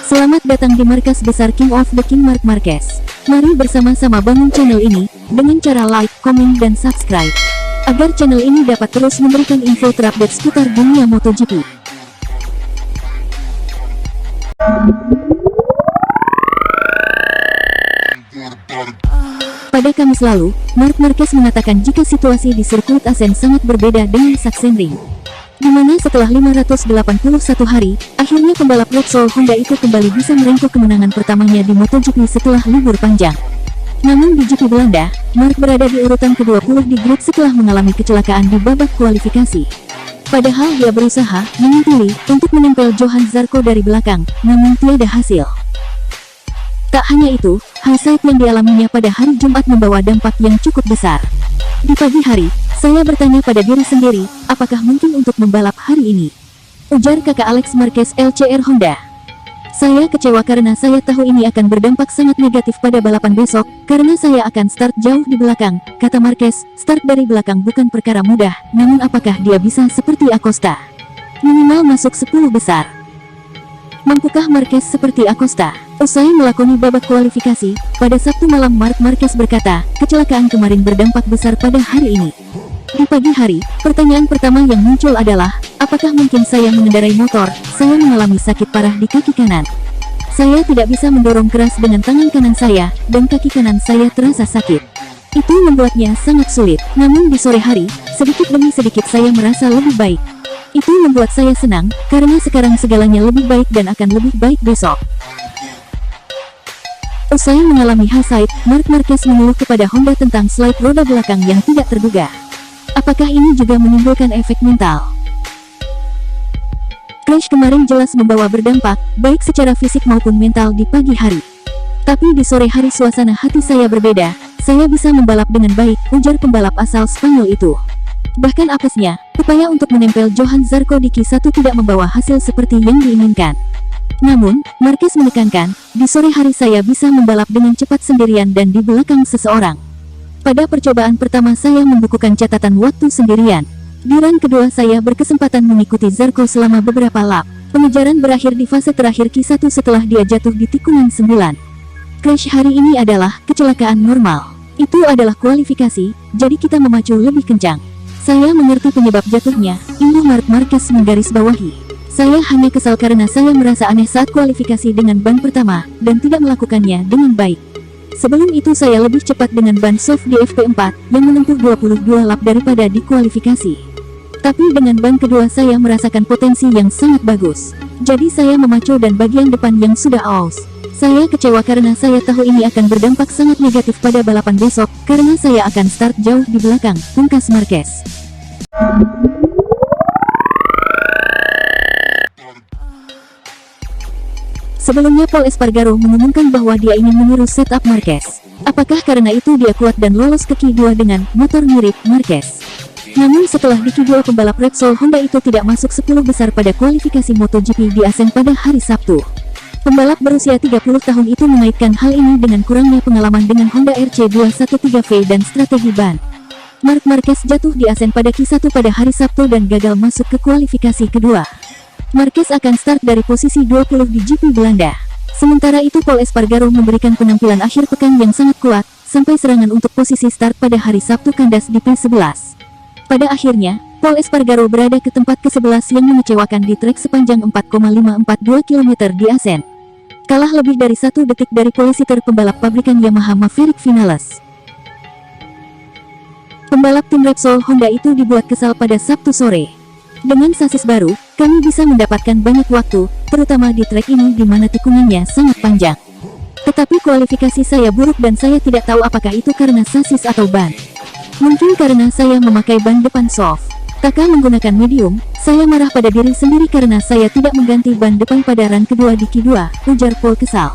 Selamat datang di markas besar King of the King Marc Marquez. Mari bersama-sama bangun channel ini dengan cara like, komen, dan subscribe agar channel ini dapat terus memberikan info terupdate seputar dunia MotoGP. Pada Kamis lalu, Marc Marquez mengatakan jika situasi di sirkuit Asen sangat berbeda dengan Sachsenring, di mana setelah 581 hari, akhirnya pembalap Repsol Honda itu kembali bisa merengkuh kemenangan pertamanya di MotoGP setelah libur panjang. Namun di GP Belanda, Marc berada di urutan ke-20 di grid setelah mengalami kecelakaan di babak kualifikasi. Padahal dia berusaha mengintili untuk menempel Johan Zarco dari belakang, namun tiada hasil. Tak hanya itu, hal-hal yang dialaminya pada hari Jumat membawa dampak yang cukup besar. Di pagi hari, saya bertanya pada diri sendiri, apakah mungkin untuk membalap hari ini? Ujar kakak Alex Marquez LCR Honda. Saya kecewa karena saya tahu ini akan berdampak sangat negatif pada balapan besok, karena saya akan start jauh di belakang, kata Marquez. Start dari belakang bukan perkara mudah, namun apakah dia bisa seperti Acosta? Minimal masuk 10 besar. Mampukah Marquez seperti Acosta? Usai melakoni babak kualifikasi, pada Sabtu malam Marc Marquez berkata, kecelakaan kemarin berdampak besar pada hari ini. Di pagi hari, pertanyaan pertama yang muncul adalah, apakah mungkin saya mengendarai motor? Saya mengalami sakit parah di kaki kanan. Saya tidak bisa mendorong keras dengan tangan kanan saya, dan kaki kanan saya terasa sakit. Itu membuatnya sangat sulit, namun di sore hari, sedikit demi sedikit saya merasa lebih baik. Itu membuat saya senang, karena sekarang segalanya lebih baik dan akan lebih baik besok. Usai mengalami hal side, Marc Marquez mengeluh kepada Honda tentang slide roda belakang yang tidak terduga. Apakah ini juga menimbulkan efek mental? Crash kemarin jelas membawa berdampak, baik secara fisik maupun mental di pagi hari. Tapi di sore hari suasana hati saya berbeda, saya bisa membalap dengan baik, ujar pembalap asal Spanyol itu. Bahkan apesnya, upaya untuk menempel Johan Zarco di Q1 tidak membawa hasil seperti yang diinginkan. Namun, Marquez menekankan, di sore hari saya bisa membalap dengan cepat sendirian dan di belakang seseorang. Pada percobaan pertama saya membukukan catatan waktu sendirian. Di run kedua saya berkesempatan mengikuti Zarco selama beberapa lap. Pengejaran berakhir di fase terakhir Q1 setelah dia jatuh di tikungan 9. Crash hari ini adalah kecelakaan normal. Itu adalah kualifikasi, jadi kita memacu lebih kencang. Saya mengerti penyebab jatuhnya, imbuh Marc Marquez menggarisbawahi. Saya hanya kesal karena saya merasa aneh saat kualifikasi dengan ban pertama, dan tidak melakukannya dengan baik. Sebelum itu saya lebih cepat dengan ban soft di FP4, yang menempuh 22 lap daripada di kualifikasi. Tapi dengan ban kedua saya merasakan potensi yang sangat bagus. Jadi saya memacu dan bagian depan yang sudah aus. Saya kecewa karena saya tahu ini akan berdampak sangat negatif pada balapan besok, karena saya akan start jauh di belakang, pungkas Marquez. Sebelumnya Pol Espargaro mengumumkan bahwa dia ingin meniru setup Marquez. Apakah karena itu dia kuat dan lolos ke Q2 dengan motor mirip Marquez? Namun setelah di Q2 pembalap Repsol Honda itu tidak masuk 10 besar pada kualifikasi MotoGP di Asen pada hari Sabtu. Pembalap berusia 30 tahun itu mengaitkan hal ini dengan kurangnya pengalaman dengan Honda RC213V dan strategi ban. Marc Marquez jatuh di Asen pada Q1 pada hari Sabtu dan gagal masuk ke kualifikasi kedua. Marquez akan start dari posisi 20 di GP Belanda. Sementara itu Pol Espargaro memberikan penampilan akhir pekan yang sangat kuat, sampai serangan untuk posisi start pada hari Sabtu kandas di P11. Pada akhirnya, Pol Espargaro berada ke tempat ke-11 yang mengecewakan di trek sepanjang 4,542 km di Asen. Kalah lebih dari 1 detik dari polisiter pembalap pabrikan Yamaha Maverick Vinales. Pembalap tim Repsol Honda itu dibuat kesal pada Sabtu sore. Dengan sasis baru, kami bisa mendapatkan banyak waktu, terutama di trek ini di mana tikungannya sangat panjang. Tetapi kualifikasi saya buruk dan saya tidak tahu apakah itu karena sasis atau ban. Mungkin karena saya memakai ban depan soft. Kakak menggunakan medium, saya marah pada diri sendiri karena saya tidak mengganti ban depan pada run kedua di Q2, ujar Pol kesal.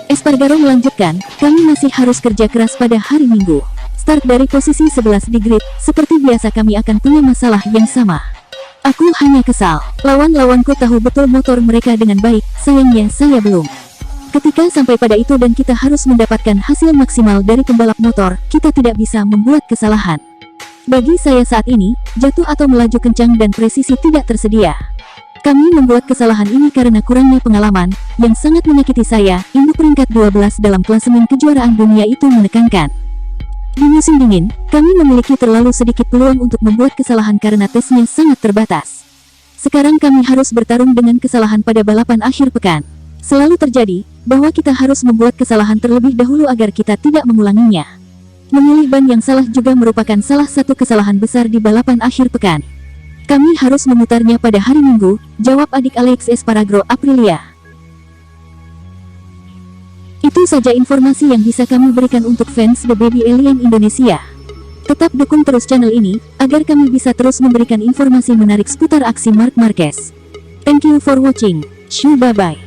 Espargaro melanjutkan, kami masih harus kerja keras pada hari Minggu. Start dari posisi 11 di grid, seperti biasa kami akan punya masalah yang sama. Aku hanya kesal. Lawan-lawanku tahu betul motor mereka dengan baik, sayangnya saya belum. Ketika sampai pada itu dan kita harus mendapatkan hasil maksimal dari pembalap motor, kita tidak bisa membuat kesalahan. Bagi saya saat ini, jatuh atau melaju kencang dan presisi tidak tersedia. Kami membuat kesalahan ini karena kurangnya pengalaman, yang sangat menyakiti saya. Induk peringkat 12 dalam klasemen kejuaraan dunia itu menekankan. Di musim dingin, kami memiliki terlalu sedikit peluang untuk membuat kesalahan karena tesnya sangat terbatas. Sekarang kami harus bertarung dengan kesalahan pada balapan akhir pekan. Selalu terjadi, bahwa kita harus membuat kesalahan terlebih dahulu agar kita tidak mengulanginya. Memilih ban yang salah juga merupakan salah satu kesalahan besar di balapan akhir pekan. Kami harus memutarnya pada hari Minggu, jawab adik Alex Esparagro Aprilia. Itu saja informasi yang bisa kami berikan untuk fans The Baby Alien Indonesia. Tetap dukung terus channel ini, agar kami bisa terus memberikan informasi menarik seputar aksi Marc Marquez. Thank you for watching. Shoo, bye-bye.